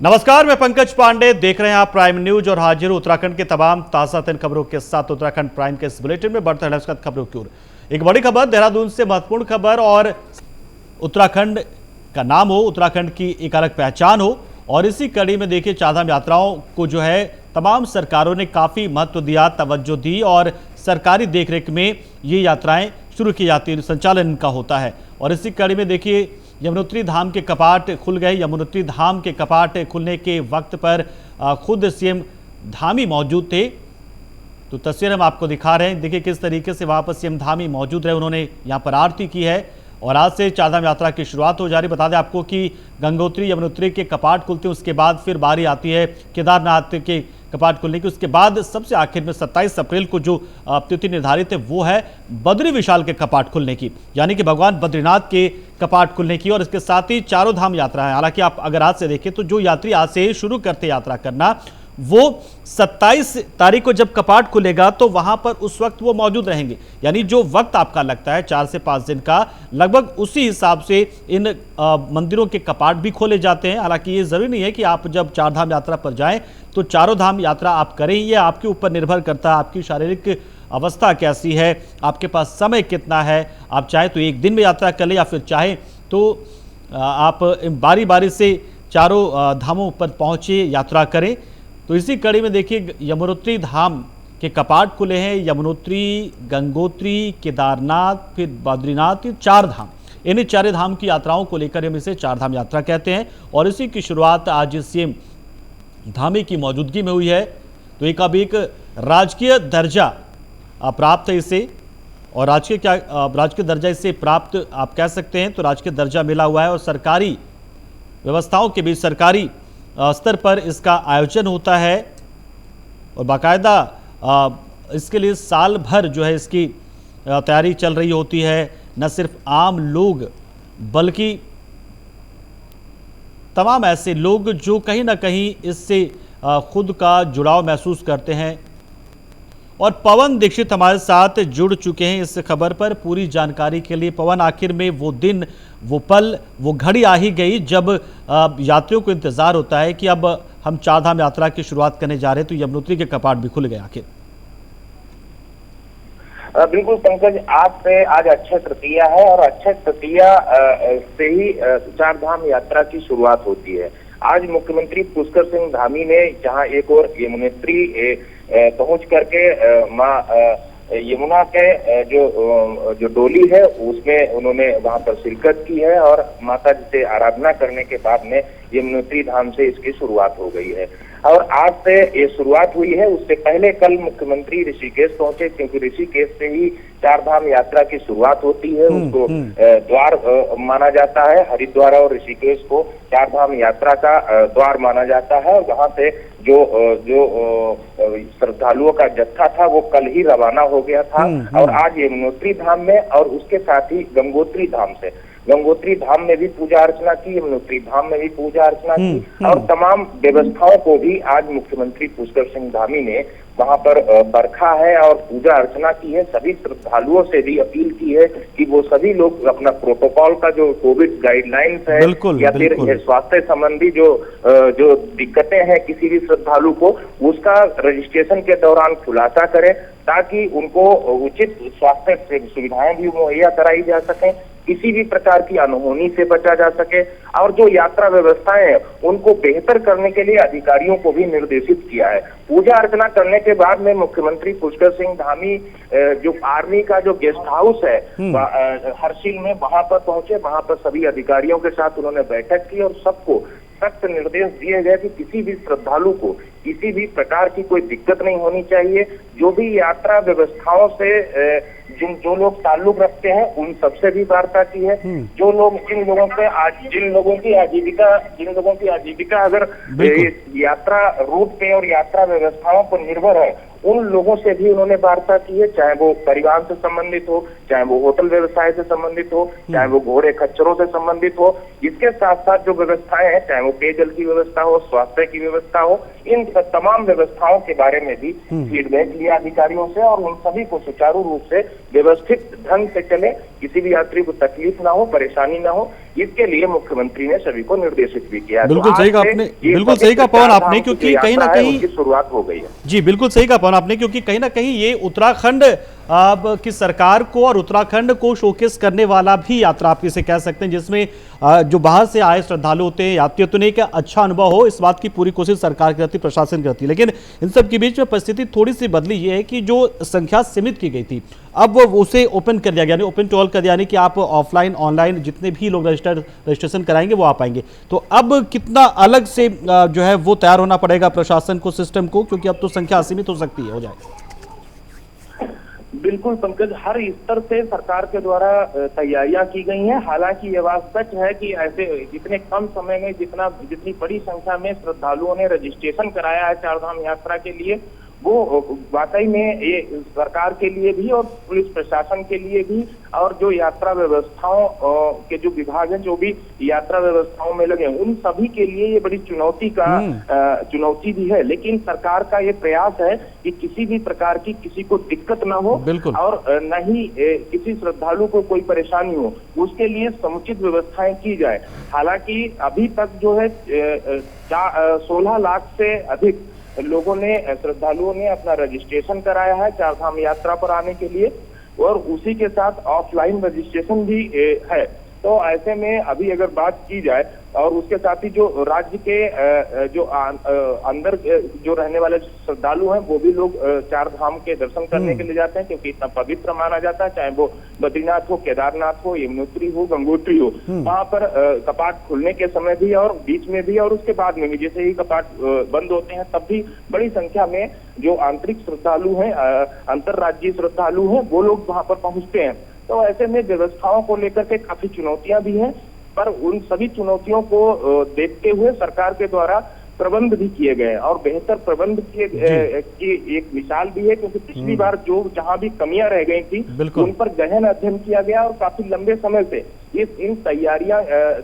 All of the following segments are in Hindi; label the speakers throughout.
Speaker 1: नमस्कार, मैं पंकज पांडे, देख रहे हैं आप प्राइम न्यूज और हाजिर उत्तराखंड के तमाम ताजा तरीन खबरों के साथ। उत्तराखंड प्राइम के इस बुलेटिन में बढ़ते हैं खबरों की ओर। एक बड़ी खबर देहरादून से, महत्वपूर्ण खबर। और उत्तराखंड का नाम हो, उत्तराखंड की एक अलग पहचान हो, और इसी कड़ी में देखिए चारधाम यात्राओं को जो है तमाम सरकारों ने काफी महत्व दिया, तवज्जो दी, और सरकारी देखरेख में ये यात्राएं शुरू की जाती है, संचालन इनका होता है। और इसी कड़ी में देखिए यमुनोत्री धाम के कपाट खुल गए। यमुनोत्री धाम के कपाट खुलने के वक्त पर खुद सीएम धामी मौजूद थे, तो तस्वीर हम आपको दिखा रहे हैं। देखिए किस तरीके से वहां पर सीएम धामी मौजूद रहे, उन्होंने यहां पर आरती की है। और आज से चारधाम यात्रा की शुरुआत हो जा रही। बता दें आपको कि गंगोत्री यमुनोत्री के कपाट खुलते हैं, उसके बाद फिर बारी आती है केदारनाथ के कपाट खुलने की। उसके बाद सबसे आखिर में 27 अप्रैल को जो तिथि निर्धारित है वो है बद्री विशाल के कपाट खुलने की, यानी कि भगवान बद्रीनाथ के कपाट खुलने की। और इसके साथ ही चारों धाम यात्रा है। हालांकि आप अगर आज से देखें तो जो यात्री आज से शुरू करते यात्रा करना, वो 27 तारीख को जब कपाट खुलेगा तो वहां पर उस वक्त वो मौजूद रहेंगे। यानी जो वक्त आपका लगता है 4 से 5 दिन का, लगभग उसी हिसाब से इन मंदिरों के कपाट भी खोले जाते हैं। हालांकि ये जरूरी नहीं है कि आप जब चारधाम यात्रा पर जाएं तो चारों धाम यात्रा आप करें, ये आपके ऊपर निर्भर करता है। आपकी शारीरिक अवस्था कैसी है, आपके पास समय कितना है। आप चाहे तो एक दिन में यात्रा कर लें, या फिर चाहे तो आप बारी बारी से चारों धामों पर पहुंचे, यात्रा करें। तो इसी कड़ी में देखिए यमुनोत्री धाम के कपाट खुले हैं। यमुनोत्री, गंगोत्री, केदारनाथ, फिर बद्रीनाथ, 4 धाम। इन 4 धाम की यात्राओं को लेकर हम इसे चारधाम यात्रा कहते हैं। और इसी की शुरुआत आज सीएम धामी की मौजूदगी में हुई है। तो अब एक राजकीय दर्जा प्राप्त है इसे, और राजकीय दर्जा इसे प्राप्त आप कह सकते हैं। तो राजकीय दर्जा मिला हुआ है, और सरकारी व्यवस्थाओं के बीच सरकारी स्तर पर इसका आयोजन होता है। और बाकायदा इसके लिए साल भर जो है इसकी तैयारी चल रही होती है। न सिर्फ आम लोग बल्कि तमाम ऐसे लोग जो कहीं ना कहीं इससे खुद का जुड़ाव महसूस करते हैं। और पवन दीक्षित हमारे साथ जुड़ चुके हैं इस खबर पर पूरी जानकारी के लिए। पवन, आखिर में वो दिन, वो पल, वो घड़ी आ ही गई जब यात्रियों को इंतजार होता है कि अब हम चारधाम यात्रा की शुरुआत करने जा रहे हैं, तो यमुनोत्री के कपाट भी खुल गए आखिर।
Speaker 2: बिल्कुल पंकज, आज अक्षय तृतीया है, और अक्षय तृतीया से ही चारधाम यात्रा की शुरुआत होती है। आज मुख्यमंत्री पुष्कर सिंह धामी ने जहां एक और यमुनोत्री पहुंच करके मां यमुना के जो डोली है उसमें उन्होंने वहां पर शिरकत की है, और माता जी से आराधना करने के बाद में यमुनोत्री धाम से इसकी शुरुआत हो गई है। और आज से ये शुरुआत हुई है। उससे पहले कल मुख्यमंत्री ऋषिकेश पहुंचे, क्योंकि ऋषिकेश से ही चारधाम यात्रा की शुरुआत होती है। उसको द्वार माना जाता है। हरिद्वार और ऋषिकेश को चारधाम यात्रा का द्वार माना जाता है। और वहां से जो श्रद्धालुओं का जत्था था वो कल ही रवाना हो गया था। और आज यमुनोत्री धाम में, और उसके साथ ही गंगोत्री धाम से, गंगोत्री धाम में भी पूजा अर्चना की, यमुनोत्री धाम में भी पूजा अर्चना की। और तमाम व्यवस्थाओं को भी आज मुख्यमंत्री पुष्कर सिंह धामी ने वहां पर बरखा है और पूजा अर्चना की है। सभी श्रद्धालुओं से भी अपील की है कि वो सभी लोग अपना प्रोटोकॉल का जो कोविड गाइडलाइंस है, या फिर स्वास्थ्य संबंधी जो दिक्कतें हैं किसी भी श्रद्धालु को, उसका रजिस्ट्रेशन के दौरान खुलासा करें, ताकि उनको उचित स्वास्थ्य सुविधाएं भी मुहैया कराई जा सकें, किसी भी प्रकार की अनहोनी से बचा जा सके। और जो यात्रा व्यवस्थाएं हैं उनको बेहतर करने के लिए अधिकारियों को भी निर्देशित किया है। पूजा अर्चना करने के बाद में मुख्यमंत्री पुष्कर सिंह धामी जो आर्मी का जो गेस्ट हाउस है हरसिल में, वहां पर पहुंचे। वहां पर सभी अधिकारियों के साथ उन्होंने बैठक की, और सबको सख्त निर्देश दिए गए कि किसी भी श्रद्धालु को किसी भी प्रकार की कोई दिक्कत नहीं होनी चाहिए। जो भी यात्रा व्यवस्थाओं से जो लोग ताल्लुक रखते हैं उन सबसे भी वार्ता की है। जिन लोगों की आजीविका अगर यात्रा रूट पे और यात्रा व्यवस्थाओं पर निर्भर है, उन लोगों से भी उन्होंने वार्ता की है, चाहे वो परिवहन से संबंधित हो, चाहे वो होटल व्यवसाय से संबंधित हो, चाहे वो घोड़े खच्चरों से संबंधित हो। इसके साथ साथ जो व्यवस्थाएं हैं, चाहे वो पेयजल की व्यवस्था हो, स्वास्थ्य की व्यवस्था हो, इन तमाम व्यवस्थाओं के बारे में भी फीडबैक लिया अधिकारियों से, और उन सभी को सुचारू रूप से व्यवस्थित ढंग से चले, किसी भी यात्री को तकलीफ ना हो, परेशानी ना हो, इसके लिए मुख्यमंत्री ने सभी को निर्देशित भी किया।
Speaker 1: बिल्कुल सही कहा आपने, बिल्कुल सही कहा पवन आपने, क्योंकि कहीं ना कहीं
Speaker 2: शुरुआत हो गई है।
Speaker 1: जी बिल्कुल सही कहा पवन आपने, क्योंकि कहीं ना कहीं ये उत्तराखंड की सरकार को और उत्तराखंड को शोकेस करने वाला भी यात्रा आप इसे कह सकते हैं, जिसमें जो बाहर से आए श्रद्धालु होते हैं, यात्री होते हैं, एक अच्छा अनुभव हो, इस बात की पूरी कोशिश सरकार करती, प्रशासन करती है। लेकिन इन सब के बीच में परिस्थिति थोड़ी सी बदली ये है कि जो संख्या सीमित की गई थी अब उसे ओपन कर दिया गया, यानी ओपन टू ऑल कर दिया, यानी कि आप ऑफलाइन ऑनलाइन जितने भी लोग रजिस्ट्रेशन कराएंगे वो आ पाएंगे। तो अब कितना अलग से जो है वो तैयार होना पड़ेगा प्रशासन को, सिस्टम को, क्योंकि अब तो संख्या असीमित हो सकती है, हो जाए।
Speaker 2: बिल्कुल पंकज, हर स्तर से सरकार के द्वारा तैयारियां की गई हैं। हालांकि ये बात सच है कि ऐसे इतने कम समय में जितनी बड़ी संख्या में श्रद्धालुओं ने रजिस्ट्रेशन कराया है चारधाम यात्रा के लिए, वो वाकई में ये सरकार के लिए भी और पुलिस प्रशासन के लिए भी और जो यात्रा व्यवस्थाओं के जो विभाग हैं, जो भी यात्रा व्यवस्थाओं में लगे, उन सभी के लिए ये बड़ी चुनौती भी है। लेकिन सरकार का ये प्रयास है कि किसी भी प्रकार की किसी को दिक्कत ना हो और न ही किसी श्रद्धालु को कोई परेशानी हो, उसके लिए समुचित व्यवस्थाएं की जाए। हालांकि अभी तक जो है 16 लाख से अधिक लोगों ने, श्रद्धालुओं ने अपना रजिस्ट्रेशन कराया है चारधाम यात्रा पर आने के लिए, और उसी के साथ ऑफलाइन रजिस्ट्रेशन भी है। तो ऐसे में अभी अगर बात की जाए, और उसके साथ ही जो राज्य के जो अंदर जो रहने वाले श्रद्धालु हैं, वो भी लोग चार धाम के दर्शन करने के लिए जाते हैं, क्योंकि इतना पवित्र माना जाता है, चाहे वो बद्रीनाथ हो, केदारनाथ हो, यमुनोत्री हो, गंगोत्री हो। वहां पर कपाट खुलने के समय भी और बीच में भी और उसके बाद में भी, जैसे ही कपाट बंद होते हैं तब भी बड़ी संख्या में जो आंतरिक श्रद्धालु हैं, अंतरराज्यीय श्रद्धालु हैं, वो लोग वहां पर पहुंचते हैं। तो ऐसे में व्यवस्थाओं को लेकर के काफी चुनौतियां भी हैं, पर उन सभी चुनौतियों को देखते हुए सरकार के द्वारा प्रबंध भी किए गए और बेहतर प्रबंध किए की एक मिसाल भी है, क्योंकि पिछली बार जो जहां भी कमियां रह गई थी उन पर गहन अध्ययन किया गया और काफी लंबे समय से इन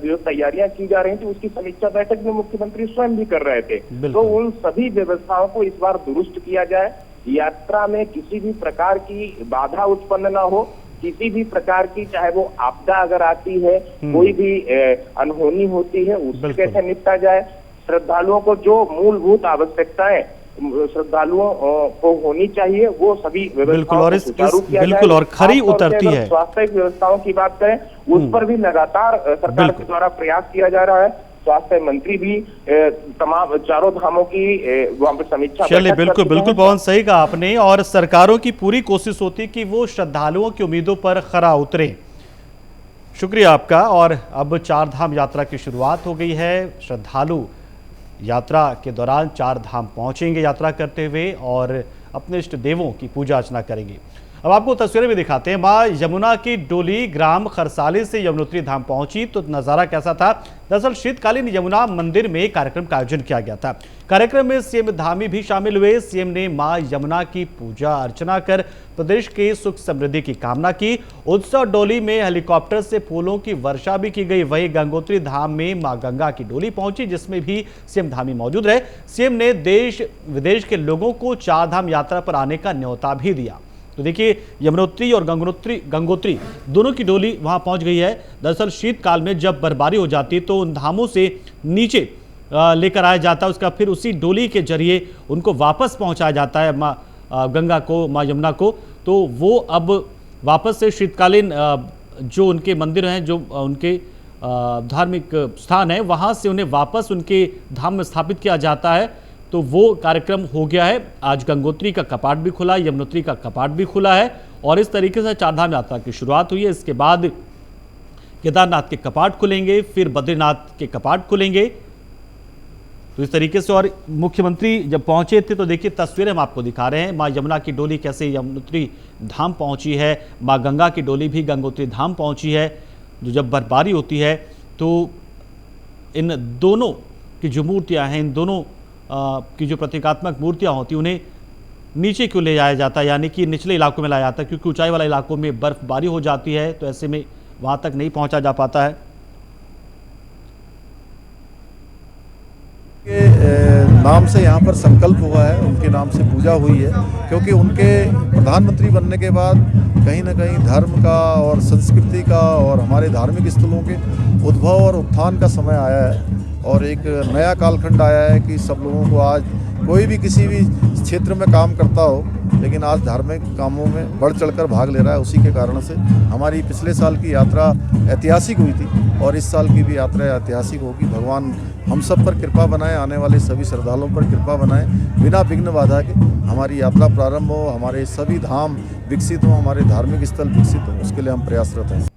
Speaker 2: जो तैयारियां की जा रही थी उसकी समीक्षा बैठक में मुख्यमंत्री स्वयं भी कर रहे थे। तो उन सभी व्यवस्थाओं को इस बार दुरुस्त किया जाए, यात्रा में किसी भी प्रकार की बाधा उत्पन्न न हो, किसी भी प्रकार की, चाहे वो आपदा अगर आती है, कोई भी अनहोनी होती है, उससे कैसे निपटा जाए। श्रद्धालुओं को जो मूलभूत आवश्यकताएं श्रद्धालुओं को होनी चाहिए वो सभी व्यवस्थाओं को सुचारू किया जाए।
Speaker 1: और खरी उतरती है।
Speaker 2: स्वास्थ्य व्यवस्थाओं की बात करें, उस पर भी लगातार सरकार के द्वारा प्रयास किया जा रहा है। स्वास्थ्य मंत्री भी तमाम चारों धामों की वहां पर समीक्षा।
Speaker 1: चलिए, बिल्कुल बिल्कुल पवन, सही कहा आपने, और सरकारों की पूरी कोशिश होती है कि वो श्रद्धालुओं की उम्मीदों पर खरा उतरे। शुक्रिया आपका। और अब चार धाम यात्रा की शुरुआत हो गई है। श्रद्धालु यात्रा के दौरान चार धाम पहुंचेंगे यात्रा करते हुए और अपने इष्ट देवों की पूजा अर्चना करेंगे। अब आपको तस्वीरें भी दिखाते हैं। मां यमुना की डोली ग्राम खरसाली से यमुनोत्री धाम पहुंची तो नजारा कैसा था। दरअसल शीतकालीन यमुना मंदिर में कार्यक्रम का आयोजन किया गया था। कार्यक्रम में सीएम धामी भी शामिल हुए। सीएम ने मां यमुना की पूजा अर्चना कर प्रदेश के सुख समृद्धि की कामना की। उत्सव डोली में हेलीकॉप्टर से फूलों की वर्षा भी की गई। वहीं गंगोत्री धाम में मां गंगा की डोली पहुंची, जिसमें भी सीएम धामी मौजूद रहे। सीएम ने देश विदेश के लोगों को चार धाम यात्रा पर आने का न्योता भी दिया। तो देखिए, यमुनोत्री और गंगोत्री दोनों की डोली वहां पहुंच गई है। दरअसल शीतकाल में जब बर्फबारी हो जाती तो उन धामों से नीचे लेकर आया जाता है, उसका फिर उसी डोली के जरिए उनको वापस पहुंचाया जाता है माँ गंगा को, माँ यमुना को। तो वो अब वापस से शीतकालीन जो उनके मंदिर हैं, जो उनके धार्मिक स्थान है, वहाँ से उन्हें वापस उनके धाम में स्थापित किया जाता है। तो वो कार्यक्रम हो गया है। आज गंगोत्री का कपाट भी खुला, यमुनोत्री का कपाट भी खुला है और इस तरीके से चारधाम यात्रा की शुरुआत हुई है। इसके बाद केदारनाथ के कपाट खुलेंगे, फिर बद्रीनाथ के कपाट खुलेंगे। तो इस तरीके से, और मुख्यमंत्री जब पहुंचे थे तो देखिए तस्वीरें हम आपको दिखा रहे हैं। मां यमुना की डोली कैसे यमुनोत्री धाम पहुंची है, मां गंगा की डोली भी गंगोत्री धाम पहुंची है। जो जब बर्फबारी होती है तो इन दोनों की जो मूर्तियां हैं, इन दोनों की जो प्रतीकात्मक मूर्तियां होती हैं, उन्हें नीचे क्यों ले जाया जाता है, यानी कि निचले इलाकों में लाया जाता है, क्योंकि ऊंचाई वाले इलाकों में बर्फबारी हो जाती है, तो ऐसे में वहां तक नहीं पहुंचा जा पाता है।
Speaker 3: के नाम से यहाँ पर संकल्प हुआ है, उनके नाम से पूजा हुई है, क्योंकि उनके प्रधानमंत्री बनने के बाद कहीं ना कहीं धर्म का और संस्कृति का और हमारे धार्मिक स्थलों के उद्भव और उत्थान का समय आया है और एक नया कालखंड आया है कि सब लोगों को आज कोई भी किसी भी क्षेत्र में काम करता हो लेकिन आज धार्मिक कामों में बढ़ चढ़कर भाग ले रहा है। उसी के कारण से हमारी पिछले साल की यात्रा ऐतिहासिक हुई थी और इस साल की भी यात्रा ऐतिहासिक होगी। भगवान हम सब पर कृपा बनाए, आने वाले सभी श्रद्धालुओं पर कृपा बनाए, बिना विघ्न बाधा के हमारी यात्रा प्रारंभ हो, हमारे सभी धाम विकसित हों, हमारे धार्मिक स्थल विकसित हों, उसके लिए हम प्रयासरत हैं।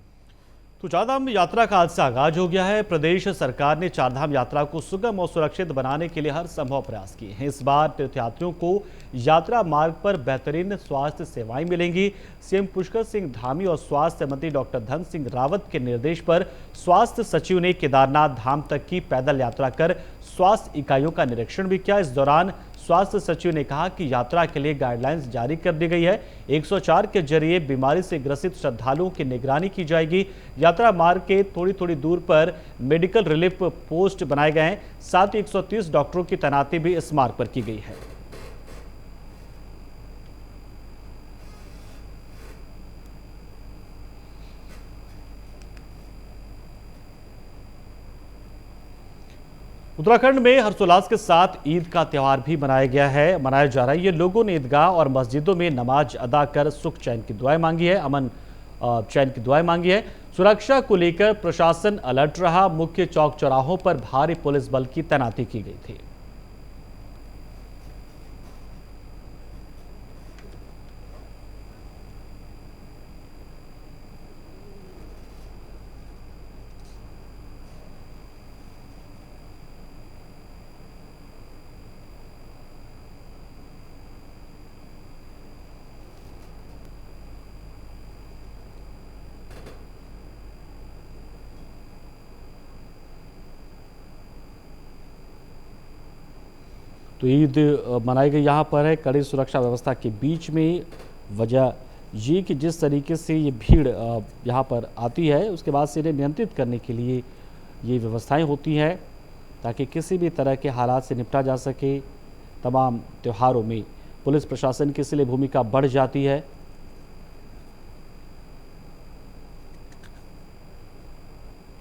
Speaker 1: तो चारधाम यात्रा का आज से आगाज हो गया है। प्रदेश सरकार ने चारधाम यात्रा को सुगम और सुरक्षित बनाने के लिए हर संभव प्रयास किए हैं। इस बार तीर्थयात्रियों को यात्रा मार्ग पर बेहतरीन स्वास्थ्य सेवाएं मिलेंगी। सीएम पुष्कर सिंह धामी और स्वास्थ्य मंत्री डॉक्टर धन सिंह रावत के निर्देश पर स्वास्थ्य सचिव ने केदारनाथ धाम तक की पैदल यात्रा कर स्वास्थ्य इकाइयों का निरीक्षण भी किया। इस दौरान स्वास्थ्य सचिव ने कहा कि यात्रा के लिए गाइडलाइंस जारी कर दी गई है। 104 के जरिए बीमारी से ग्रसित श्रद्धालुओं की निगरानी की जाएगी। यात्रा मार्ग के थोड़ी दूर पर मेडिकल रिलीफ पोस्ट बनाए गए हैं। साथ ही 130 डॉक्टरों की तैनाती भी इस मार्ग पर की गई है। उत्तराखंड में हर्षोल्लास के साथ ईद का त्यौहार भी मनाया जा रहा है। ये लोगों ने ईदगाह और मस्जिदों में नमाज अदा कर सुख चैन की दुआएं मांगी है, अमन चैन की दुआएं मांगी है। सुरक्षा को लेकर प्रशासन अलर्ट रहा। मुख्य चौक चौराहों पर भारी पुलिस बल की तैनाती की गई थी। तो ईद मनाई गई यहाँ पर है कड़ी सुरक्षा व्यवस्था के बीच में। वजह ये कि जिस तरीके से ये भीड़ यहाँ पर आती है उसके बाद से इन्हें नियंत्रित करने के लिए ये व्यवस्थाएं होती हैं ताकि किसी भी तरह के हालात से निपटा जा सके। तमाम त्योहारों में पुलिस प्रशासन की इसलिए भूमिका बढ़ जाती है।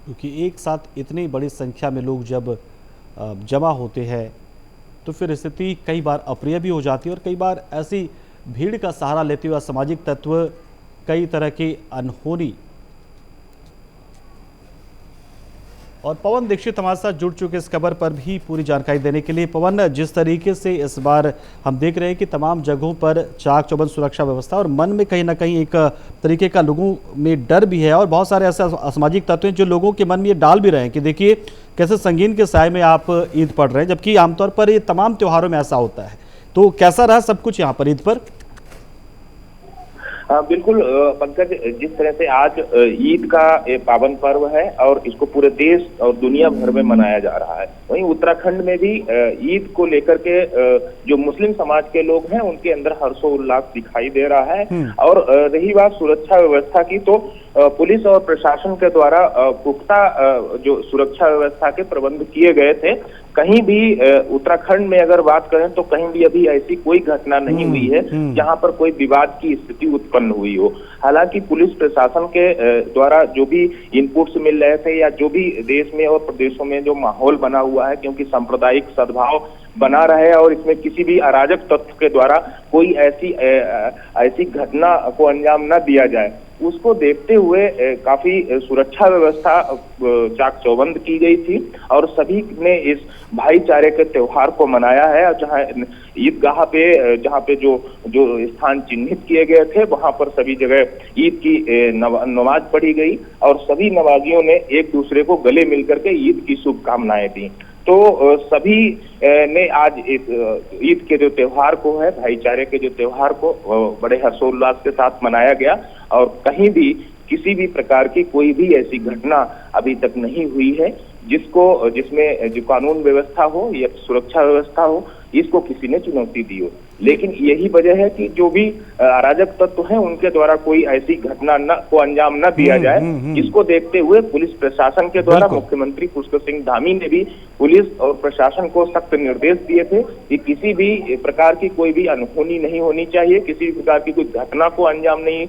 Speaker 1: क्योंकि एक साथ इतनी बड़ी संख्या में लोग जब जमा होते हैं तो फिर स्थिति कई बार अप्रिय भी हो जाती है और कई बार ऐसी भीड़ का सहारा लेते हुए असामाजिक तत्व कई तरह की अनहोनी। और पवन दीक्षित हमारे साथ जुड़ चुके इस खबर पर भी पूरी जानकारी देने के लिए। पवन, जिस तरीके से इस बार हम देख रहे हैं कि तमाम जगहों पर चाक चौबंद सुरक्षा व्यवस्था और मन में कहीं ना कहीं एक तरीके का लोगों में डर भी है और बहुत सारे ऐसे असामाजिक तत्व हैं जो लोगों के मन में ये डाल भी रहे हैं कि देखिए कैसे संगीन के साए में आप ईद पढ़ रहे हैं, जबकि आमतौर पर ये तमाम त्योहारों में ऐसा होता है। तो कैसा रहा सब कुछ यहाँ पर ईद पर?
Speaker 2: बिल्कुल पंकज, जिस तरह से आज ईद का पावन पर्व है और इसको पूरे देश और दुनिया भर में मनाया जा रहा है, वहीं उत्तराखंड में भी ईद को लेकर के जो मुस्लिम समाज के लोग हैं उनके अंदर हर्षोल्लास दिखाई दे रहा है। और रही बात सुरक्षा व्यवस्था की, तो पुलिस और प्रशासन के द्वारा पुख्ता जो सुरक्षा व्यवस्था के प्रबंध किए गए थे। कहीं भी उत्तराखंड में अगर बात करें तो कहीं भी अभी ऐसी कोई घटना नहीं हुई है जहां पर कोई विवाद की स्थिति उत्पन्न हुई हो। हालांकि पुलिस प्रशासन के द्वारा जो भी इनपुट्स मिल रहे थे या जो भी देश में और प्रदेशों में जो माहौल बना हुआ है, क्योंकि सांप्रदायिक सद्भाव बना रहे और इसमें किसी भी अराजक तत्व के द्वारा कोई ऐसी घटना को अंजाम न दिया जाए, उसको देखते हुए काफी सुरक्षा व्यवस्था चाक चौबंद की गई थी और सभी ने इस भाईचारे के त्योहार को मनाया है। जहां ईदगाह पे जहां पे जो स्थान चिन्हित किए गए थे वहां पर सभी जगह ईद की नमाज पढ़ी गई और सभी नमाजियों ने एक दूसरे को गले मिलकर के ईद की शुभकामनाएं दी। तो सभी ने आज इस ईद के जो त्योहार को है, भाईचारे के जो त्योहार को बड़े हर्षोल्लास के साथ मनाया गया और कहीं भी किसी भी प्रकार की कोई भी ऐसी घटना अभी तक नहीं हुई है जिसमें जो कानून व्यवस्था हो या सुरक्षा व्यवस्था हो इसको किसी ने चुनौती दी हो। लेकिन यही वजह है कि जो भी अराजक तत्व हैं उनके द्वारा कोई ऐसी घटना को अंजाम न दिया जाए, जिसको देखते हुए पुलिस प्रशासन के द्वारा मुख्यमंत्री पुष्कर सिंह धामी ने भी पुलिस और प्रशासन को सख्त निर्देश दिए थे कि किसी भी प्रकार की कोई भी अनहोनी नहीं होनी चाहिए, किसी भी प्रकार की कोई घटना को अंजाम नहीं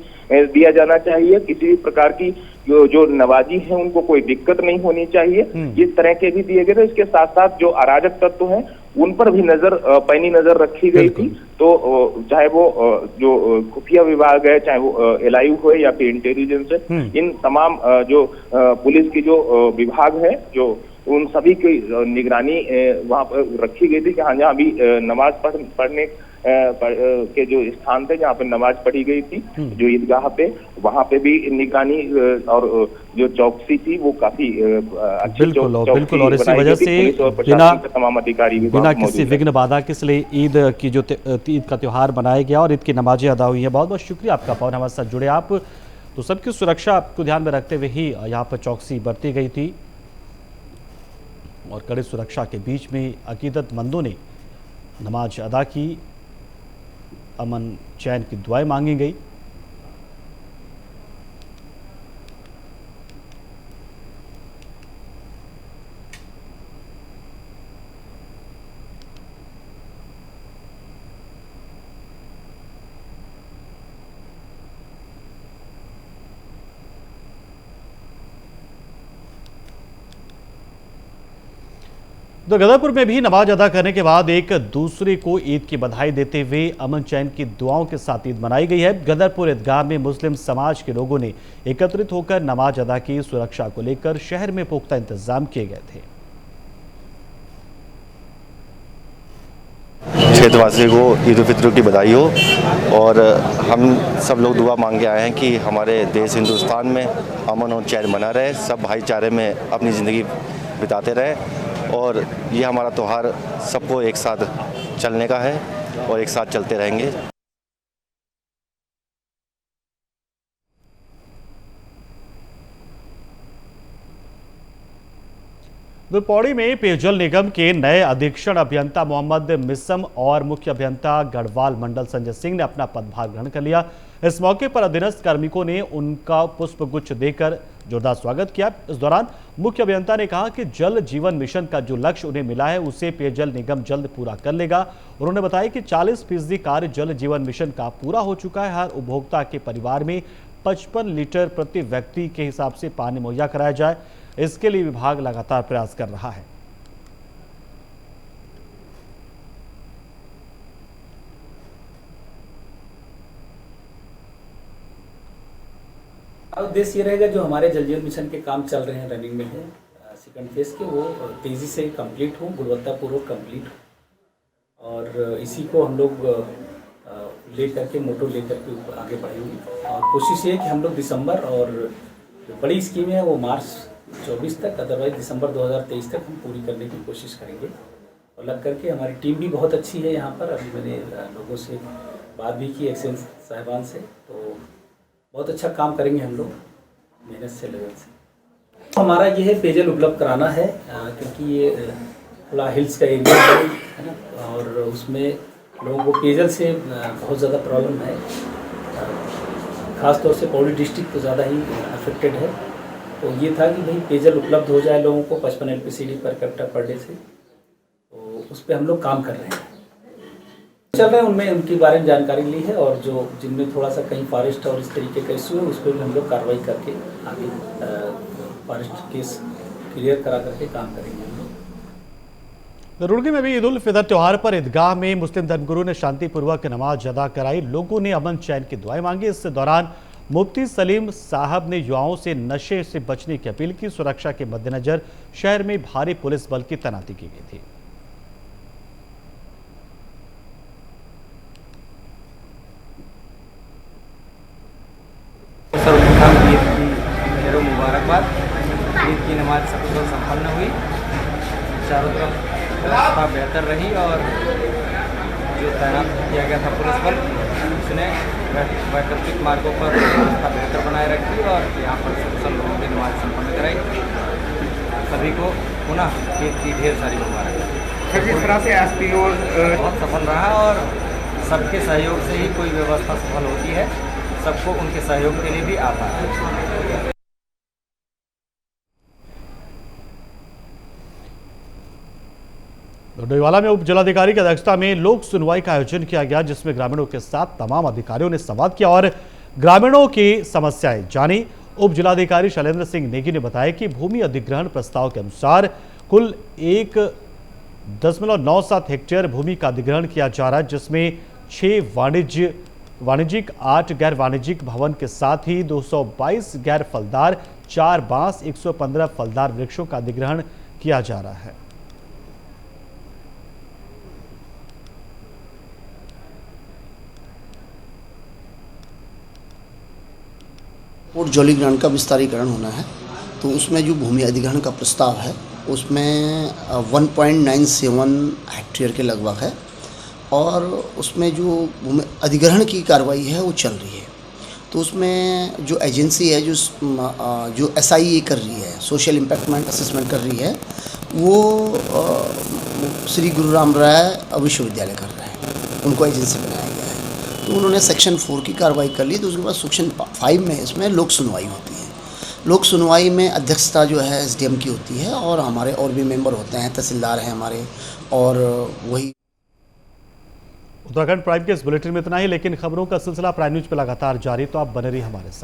Speaker 2: दिया जाना चाहिए, किसी भी प्रकार की जो नवाजी हैं उनको कोई दिक्कत नहीं होनी चाहिए, इस तरह के भी दिए गए थे। इसके साथ साथ जो अराजक तत्व हैं उन पर भी पैनी नजर रखी गई थी। तो चाहे वो जो खुफिया विभाग है, चाहे वो एलआईयू हो या फिर इंटेलिजेंस है, इन तमाम जो पुलिस की जो विभाग है, जो उन सभी की निगरानी वहां पर रखी गई थी। जहां भी नमाज पढ़ने के जो स्थान थे, जहाँ पे नमाज पढ़ी गई थी, जो ईदगाह पे, वहां पे भी निगरानी और जो चौकसी थी वो काफी अच्छी
Speaker 1: बिल्कुल। और इसी वजह से
Speaker 2: तमाम अधिकारी
Speaker 1: बिना किसी विघ्न बाधा के लिए ईद की जो ईद का त्योहार मनाया गया और ईद की नमाजें अदा हुई है। बहुत बहुत शुक्रिया आपका पवन, हमारे साथ जुड़े आप। तो सबकी सुरक्षा को ध्यान में रखते हुए ही यहाँ पर चौकसी बरती गई थी और कड़ी सुरक्षा के बीच में अकीदतमंदों ने नमाज अदा की, अमन चैन की दुआएं मांगी गई। तो गदरपुर में भी नमाज अदा करने के बाद एक दूसरे को ईद की बधाई देते हुए अमन चैन की दुआओं के साथ ईद मनाई गई है। गदरपुर ईदगाह में मुस्लिम समाज के लोगों ने एकत्रित होकर नमाज अदा की। सुरक्षा को लेकर शहर में पुख्ता इंतजाम किए गए थे।
Speaker 4: क्षेत्रवासियों को ईद उल फित्र की बधाई हो और हम सब लोग दुआ मांग के आए हैं कि हमारे देश हिंदुस्तान में अमन और चैन बना रहे, सब भाईचारे में अपनी ज़िंदगी बिताते रहे और ये हमारा त्यौहार सबको एक साथ चलने का है और एक साथ चलते रहेंगे।
Speaker 1: पौड़ी में पेयजल निगम के नए अधीक्षण अभियंता मोहम्मद मिसम और मुख्य अभियंता गढ़वाल मंडल संजय सिंह ने अपना पदभार ग्रहण कर लिया। इस मौके पर अधीनस्थ कार्मिकों ने उनका पुष्पगुच्छ देकर जोरदार स्वागत किया। इस दौरान मुख्य अभियंता ने कहा कि जल जीवन मिशन का जो लक्ष्य उन्हें मिला है उसे पेयजल निगम जल्द पूरा कर लेगा। उन्होंने बताया कि 40% कार्य जल जीवन मिशन का पूरा हो चुका है। हर उपभोक्ता के परिवार में 55 लीटर प्रति व्यक्ति के हिसाब से पानी मुहैया कराया जाए, इसके लिए विभाग लगातार प्रयास कर रहा है।
Speaker 5: उद्देश्य ये रहेगा, जो हमारे जल जीवन मिशन के काम चल रहे हैं, रनिंग में है सेकंड फेज के, वो तेज़ी से कंप्लीट हो, गुणवत्तापूर्वक कंप्लीट हो और इसी को हम लोग लेकर के मोटो लेकर के आगे बढ़ेंगे। और कोशिश ये है कि हम लोग दिसंबर, और जो बड़ी स्कीम है वो मार्च 24 तक, अदरवाइज दिसंबर 2023 तक हम पूरी करने की कोशिश करेंगे। और लग करके हमारी टीम भी बहुत अच्छी है यहाँ पर। अभी मैंने लोगों से बात भी की, एक्सेंस साहिबान से, तो बहुत अच्छा काम करेंगे हम लोग मेहनत से, लगन से। हमारा ये है पेयजल उपलब्ध कराना है, क्योंकि ये थोड़ा हिल्स का एरिया है ना, और उसमें लोगों को पेयजल से बहुत ज़्यादा प्रॉब्लम है। ख़ास तौर से पौड़ी डिस्ट्रिक्ट तो ज़्यादा ही अफेक्टेड है। तो ये था कि भाई पेयजल उपलब्ध हो जाए लोगों को 55 LPCD per capita per day से, तो उस पर हम लोग काम कर रहे हैं, चल रहे हैं। उनमें उनके बारे में जानकारी ली है और जो जिनमें थोड़ा सा कहीं फॉरेस्ट और इस तरीके का इशू है उस पर भी हम लोग कार्रवाई करके आगे फॉरेस्ट केस क्लियर करा करके काम करेंगे।
Speaker 1: रुड़की में भी ईद उल फितर त्योहार पर ईदगाह में मुस्लिम धर्मगुरु ने शांतिपूर्वक नमाज अदा कराई। लोगों ने अमन चैन की दुआएं मांगी। इस दौरान मुफ्ती सलीम साहब ने युवाओं से नशे से बचने की अपील की। सुरक्षा के मद्देनजर शहर में भारी पुलिस बल की तैनाती की गई थी।
Speaker 6: ईद की ढेरों मुबारकबाद। ईद की नमाज सफल संपन्न हुई, चारों तरफ व्यवस्था बेहतर रही और जो तैनात किया गया था पुलिस बल, उसने वैकल्पिक मार्गों पर व्यवस्था बेहतर बनाए रखी और यहाँ पर सफल लोगों की नमाज संपन्न कराई। सभी को पुनः ईद की ढेर सारी मुबारकबाद। सर जिस तरह से एसपी और बहुत सफल रहा और सबके सहयोग से ही कोई व्यवस्था सफल होती है। सबको उनके सहयोग के लिए भी आभार है।
Speaker 1: डोईवाला में उप जिलाधिकारी की अध्यक्षता में लोक सुनवाई का आयोजन किया गया, जिसमें ग्रामीणों के साथ तमाम अधिकारियों ने संवाद किया और ग्रामीणों की समस्याएं जानी। उप जिलाधिकारी शैलेंद्र सिंह नेगी ने बताया कि भूमि अधिग्रहण प्रस्ताव के अनुसार कुल 1.97 हेक्टेयर भूमि का अधिग्रहण किया जा रहा है, जिसमें 6 वाणिज्यिक 8 गैर वाणिज्यिक भवन के साथ ही 222 गैर फलदार, 4 बांस, 115 फलदार वृक्षों का अधिग्रहण किया जा रहा है।
Speaker 7: और जौलीग्रांट का विस्तारीकरण होना है, तो उसमें जो भूमि अधिग्रहण का प्रस्ताव है उसमें 1.97 हेक्टेयर के लगभग है और उसमें जो भूमि अधिग्रहण की कार्रवाई है वो चल रही है। तो उसमें जो एजेंसी है जो SIA कर रही है, सोशल इम्पैक्ट असेसमेंट कर रही है, वो श्री गुरु राम राय विश्वविद्यालय कर रहा है, उनको एजेंसी बनाया गया है। तो उन्होंने सेक्शन 4 की कार्रवाई कर ली। तो उसके बाद सेक्शन 5 में इसमें लोक सुनवाई होती है। लोक सुनवाई में अध्यक्षता जो है SDM की होती है और हमारे और भी मेंबर होते हैं, तहसीलदार हैं हमारे, और वही।
Speaker 1: उत्तराखंड प्राइम के इस बुलेटिन में इतना ही, लेकिन खबरों का सिलसिला प्राइम न्यूज पे लगातार जारी, तो आप बने रहिए हमारे साथ।